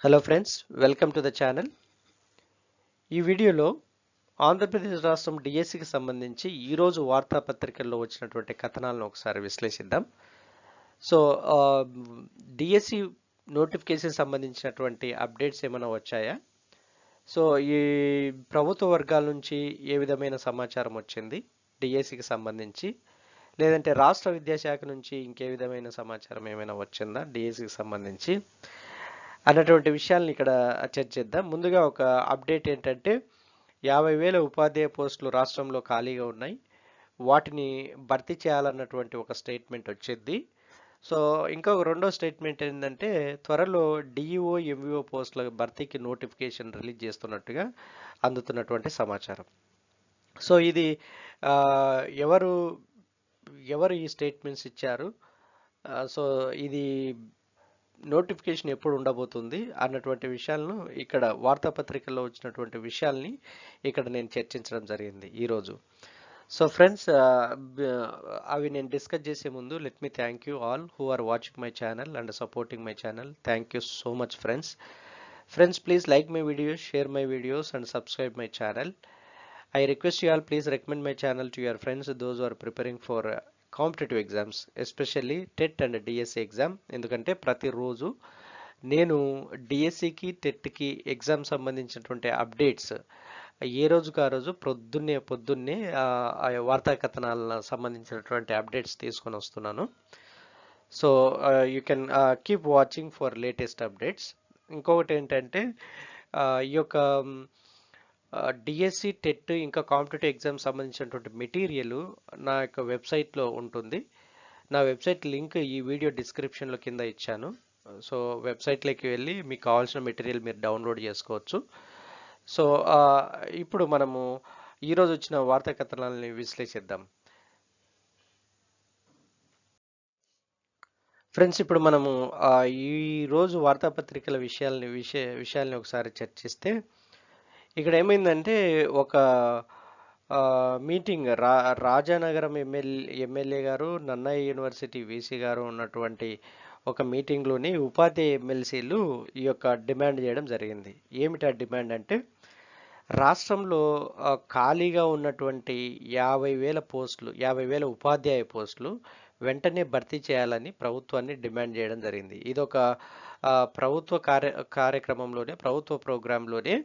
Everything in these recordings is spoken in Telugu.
Hello friends, welcome to the channel. ఈ వీడియోలో ఆంధ్రప్రదేశ్ రాష్ట్రం డిఎస్సికి సంబంధించి ఈరోజు వార్తాపత్రికల్లో వచ్చినటువంటి కథనాలను ఒకసారి విశ్లేషిద్దాం. సో డిఎస్సి నోటిఫికేషన్ సంబంధించినటువంటి అప్డేట్స్ ఏమైనా వచ్చాయా? సో ఈ ప్రభుత్వ వర్గాల నుంచి ఏ విధమైన సమాచారం వచ్చింది డిఎస్సికి సంబంధించి, లేదంటే రాష్ట్ర విద్యాశాఖ నుంచి ఇంకే విధమైన సమాచారం ఏమైనా వచ్చిందా డిఎస్సికి సంబంధించి అన్నటువంటి విషయాలను ఇక్కడ చర్చిద్దాం. ముందుగా ఒక అప్డేట్ ఏంటంటే 50,000 ఉపాధ్యాయ పోస్టులు రాష్ట్రంలో ఖాళీగా ఉన్నాయి, వాటిని భర్తీ చేయాలన్నటువంటి ఒక స్టేట్మెంట్ వచ్చింది. సో ఇంకొక రెండో స్టేట్మెంట్ ఏంటంటే త్వరలో డిఈఓ ఎంవిఓ పోస్టుల భర్తీకి నోటిఫికేషన్ రిలీజ్ చేస్తున్నట్టుగా అందుతున్నటువంటి సమాచారం. సో ఇది ఆ, ఎవరు ఎవరు ఈ స్టేట్మెంట్స్ ఇచ్చారు, సో ఇది నోటిఫికేషన్ ఎప్పుడు ఉండబోతుంది అన్నటువంటి విషయాలను ఇక్కడ వార్తాపత్రికల్లో వచ్చినటువంటి విషయాల్ని ఇక్కడ నేను చర్చించడం జరిగింది ఈరోజు. సో ఫ్రెండ్స్, అవి నేను డిస్కస్ చేసే ముందు let me thank you all who are watching my channel and supporting my channel. Thank you so much friends. Friends, please like my videos, share my videos and subscribe my channel. I request you all please recommend my channel to your friends, those who are preparing for competitive exams, especially TET and DSC exam. ఎందుకంటే ప్రతిరోజు నేను డిఎస్సికి టెట్కి ఎగ్జామ్ సంబంధించినటువంటి అప్డేట్స్ ఏ రోజుకు ఆ రోజు పొద్దున్నే ఆ వార్తా కథనాలకు సంబంధించినటువంటి అప్డేట్స్ తీసుకొని వస్తున్నాను. So you can keep watching for latest updates. ఇంకొకటి ఏంటంటే ఈ యొక్క డిఎస్సి టెట్ ఇంకా కాంపిటేటివ్ ఎగ్జామ్ సంబంధించినటువంటి మెటీరియల్ నా యొక్క వెబ్సైట్లో ఉంటుంది. నా వెబ్సైట్ లింక్ ఈ వీడియో డిస్క్రిప్షన్లో కింద ఇచ్చాను. సో వెబ్సైట్లోకి వెళ్ళి మీకు కావాల్సిన మెటీరియల్ మీరు డౌన్లోడ్ చేసుకోవచ్చు. సో ఇప్పుడు మనము ఈరోజు వచ్చిన వార్తా కథనాలని విశ్లేషిద్దాం. ఫ్రెండ్స్, ఇప్పుడు మనము ఈ రోజు వార్తాపత్రికల విషయాల్ని ఒకసారి చర్చిస్తే, ఇక్కడ ఏమైందంటే ఒక మీటింగ్ రాజానగరం ఎమ్మెల్యే గారు, నన్నయ్య యూనివర్సిటీ వీసీ గారు ఉన్నటువంటి ఒక మీటింగ్లోని ఉపాధ్యాయ ఎమ్మెల్సీలు ఈ యొక్క డిమాండ్ చేయడం జరిగింది. ఏమిటి ఆ డిమాండ్ అంటే, రాష్ట్రంలో ఖాళీగా ఉన్నటువంటి 50,000 ఉపాధ్యాయ పోస్టులు వెంటనే భర్తీ చేయాలని ప్రభుత్వాన్ని డిమాండ్ చేయడం జరిగింది. ఇదొక ప్రభుత్వ కార్యక్రమంలోనే, ప్రభుత్వ ప్రోగ్రాంలోనే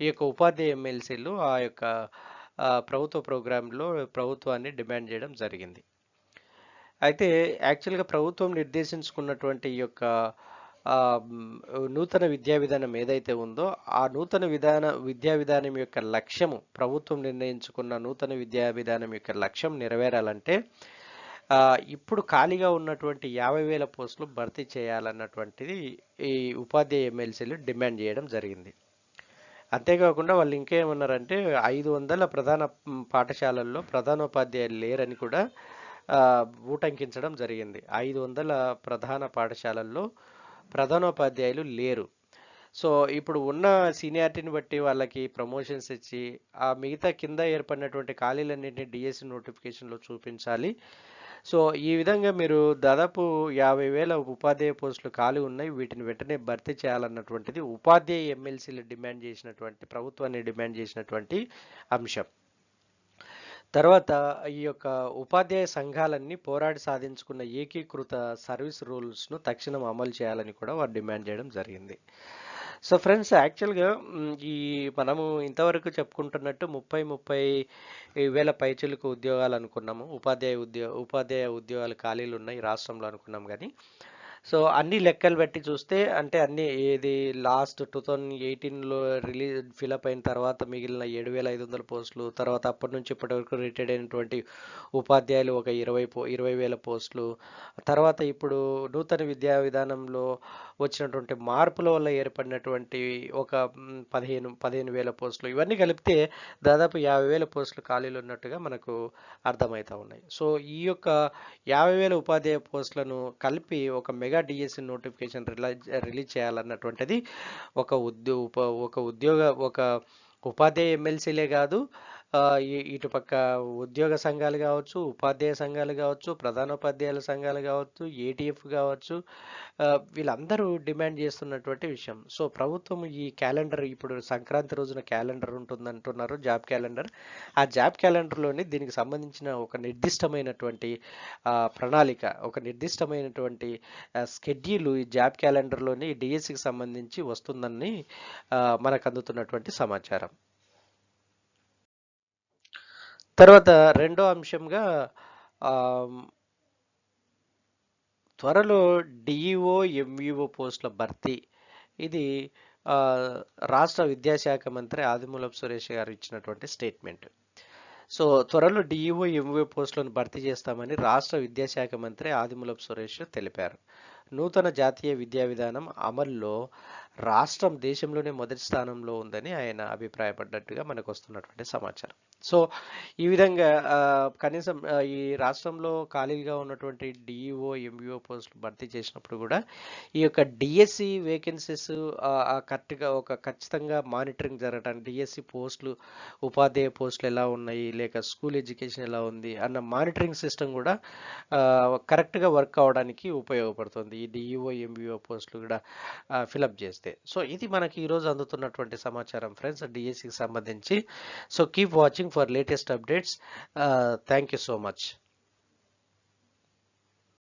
ఈ యొక్క ఉపాధ్యాయ ఎమ్మెల్సీలు ఆ యొక్క ప్రభుత్వ ప్రోగ్రాంలో ప్రభుత్వాన్ని డిమాండ్ చేయడం జరిగింది. అయితే యాక్చువల్గా ప్రభుత్వం నిర్దేశించుకున్నటువంటి ఈ యొక్క నూతన విద్యా విధానం ఏదైతే ఉందో, ఆ నూతన విద్యా విధానం యొక్క లక్ష్యము, ప్రభుత్వం నిర్ణయించుకున్న నూతన విద్యా విధానం యొక్క లక్ష్యం నెరవేరాలంటే ఇప్పుడు ఖాళీగా ఉన్నటువంటి 50,000 పోస్టులు భర్తీ చేయాలన్నటువంటిది ఈ ఉపాధ్యాయ ఎమ్మెల్సీలు డిమాండ్ చేయడం జరిగింది. అంతేకాకుండా వాళ్ళు ఇంకేమన్నారంటే 500 ప్రధాన పాఠశాలల్లో ప్రధానోపాధ్యాయులు లేరని కూడా ఊటంకించడం జరిగింది. 500 ప్రధాన పాఠశాలల్లో ప్రధానోపాధ్యాయులు లేరు. సో ఇప్పుడు ఉన్న సీనియారిటీని బట్టి వాళ్ళకి ప్రమోషన్స్ ఇచ్చి ఆ మిగతా కింద ఏర్పడినటువంటి ఖాళీలన్నింటినీ డిఎస్సి నోటిఫికేషన్లో చూపించాలి. సో ఈ విధంగా మీరు దాదాపు 50,000 ఉపాధ్యాయ పోస్టులు ఖాళీ ఉన్నాయి, వీటిని వెంటనే భర్తీ చేయాలన్నటువంటిది ఉపాధ్యాయ ఎమ్మెల్సీలు డిమాండ్ చేసినటువంటి, ప్రభుత్వాన్ని డిమాండ్ చేసినటువంటి అంశం. తర్వాత ఈ యొక్క ఉపాధ్యాయ సంఘాలన్నీ పోరాడి సాధించుకున్న ఏకీకృత సర్వీస్ రూల్స్ను తక్షణం అమలు చేయాలని కూడా వారు డిమాండ్ చేయడం జరిగింది. సో ఫ్రెండ్స్, యాక్చువల్గా ఈ మనము ఇంతవరకు చెప్పుకుంటున్నట్టు 30,000 పైచిలకు ఉద్యోగాలు అనుకున్నాము, ఉపాధ్యాయ ఉద్యోగాలు ఖాళీలు ఉన్నాయి రాష్ట్రంలో అనుకున్నాం. కానీ సో అన్ని లెక్కలు బట్టి చూస్తే, అంటే అన్ని ఏది లాస్ట్ 2018లో ఫిలప్ అయిన తర్వాత మిగిలిన 7,500 పోస్టులు, తర్వాత అప్పటి నుంచి ఇప్పటి వరకు రిటైర్డ్ అయినటువంటి ఉపాధ్యాయులు ఒక 20,000 పోస్టులు, తర్వాత ఇప్పుడు నూతన విద్యా విధానంలో వచ్చినటువంటి మార్పుల వల్ల ఏర్పడినటువంటి ఒక 15,000 పోస్టులు, ఇవన్నీ కలిపితే దాదాపు 50,000 పోస్టులు ఖాళీలు ఉన్నట్టుగా మనకు అర్థమవుతా ఉన్నాయి. సో ఈ యొక్క 50,000 ఉపాధ్యాయ పోస్టులను కలిపి ఒక మెగా డిఎస్సి నోటిఫికేషన్ రిలీజ్ చేయాలన్నటువంటిది ఒక ఉపాధ్యాయ ఎమ్మెల్సీలే కాదు, ఇటుపక్క ఉద్యోగ సంఘాలు కావచ్చు, ఉపాధ్యాయ సంఘాలు కావచ్చు, ప్రధానోపాధ్యాయుల సంఘాలు కావచ్చు, ఏటీఎఫ్ కావచ్చు, వీళ్ళందరూ డిమాండ్ చేస్తున్నటువంటి విషయం. సో ప్రభుత్వం ఈ క్యాలెండర్, ఇప్పుడు సంక్రాంతి రోజున క్యాలెండర్ ఉంటుందంటున్నారు, జాబ్ క్యాలెండర్. ఆ జాబ్ క్యాలెండర్లోని దీనికి సంబంధించిన ఒక నిర్దిష్టమైనటువంటి ప్రణాళిక, ఒక నిర్దిష్టమైనటువంటి స్కెడ్యూల్ ఈ జాబ్ క్యాలెండర్లోని డిఎస్సికి సంబంధించి వస్తుందని మనకు అందుతున్నటువంటి సమాచారం. తర్వాత రెండో అంశంగా త్వరలో డిఈఓ ఎంఈఓ పోస్టుల భర్తీ. ఇది రాష్ట్ర విద్యాశాఖ మంత్రి ఆదిమూలపు సురేష్ గారు ఇచ్చినటువంటి స్టేట్మెంట్. సో త్వరలో డిఈఓ ఎంఈఓ పోస్టులను భర్తీ చేస్తామని రాష్ట్ర విద్యాశాఖ మంత్రి ఆదిమూలపు సురేష్ తెలిపారు. నూతన జాతీయ విద్యా విధానం అమల్లో రాష్ట్రం దేశంలోనే మొదటి స్థానంలో ఉందని ఆయన అభిప్రాయపడ్డట్టుగా మనకు వస్తున్నటువంటి సమాచారం. సో ఈ విధంగా కనీసం ఈ రాష్ట్రంలో ఖాళీగా ఉన్నటువంటి డిఈఓ ఎంఈఓ పోస్టులు భర్తీ చేసినప్పుడు కూడా ఈ యొక్క డిఎస్సి వేకెన్సీస్ కరెక్ట్గా ఖచ్చితంగా మానిటరింగ్ జరగడానికి, డిఎస్సి పోస్టులు, ఉపాధ్యాయ పోస్టులు ఎలా ఉన్నాయి, లేక స్కూల్ ఎడ్యుకేషన్ ఎలా ఉంది అన్న మానిటరింగ్ సిస్టమ్ కూడా కరెక్ట్గా వర్క్ అవడానికి ఉపయోగపడుతుంది ఈ డిఈఓ ఎంఈఓ పోస్టులు కూడా ఫిలప్ చేస్తే. సో ఇది మనకి ఈరోజు అందుతున్నటువంటి సమాచారం ఫ్రెండ్స్ డిఎస్సికి సంబంధించి. So keep watching for latest updates. Thank you so much.